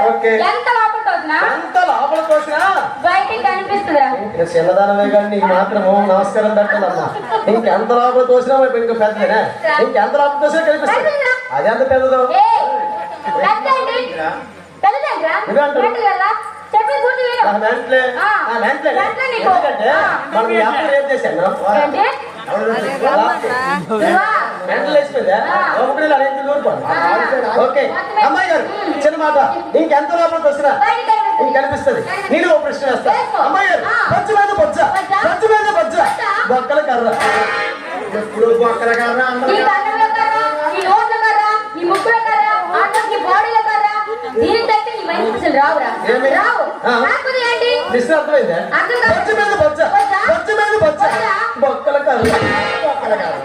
Okay. ఎంత లోపల తోసినా ఎంత లోపల తోసినా బయటికి కనిపిస్తుందిరా. చిన్నదానమే కానీ నీకు మాత్రము నమస్కారం పెట్టాలమ్మా. ఇంకెంత లోపల తోసినా ఇంకా పెద్దదేనా? ఇంకెంత లోపల తోసినా కనిపిస్తుంది. అది ఎంత పెద్దదో ఎందుకంటే మనం ఎప్పుడు ఏం చేశాను ఓకే. అమ్మాయి గారు చిన్న మాట, ఇంకెంత లోపలికి వస్తున్నా ఇంక కనిపిస్తుంది. నేను ఒక ప్రశ్న వేస్తా. అమ్మాయి గారు బొచ్చ మీద బొచ్చ, బొచ్చ మీద బొచ్చ, బొక్కల కర్ర. ఎప్పుడు బొక్కల కర్ర అర్థమైందా? బొచ్చ మీద బొచ్చ, బొచ్చ మీద బొచ్చ, బొక్కల కర్ర. బొక్కల కర్ర.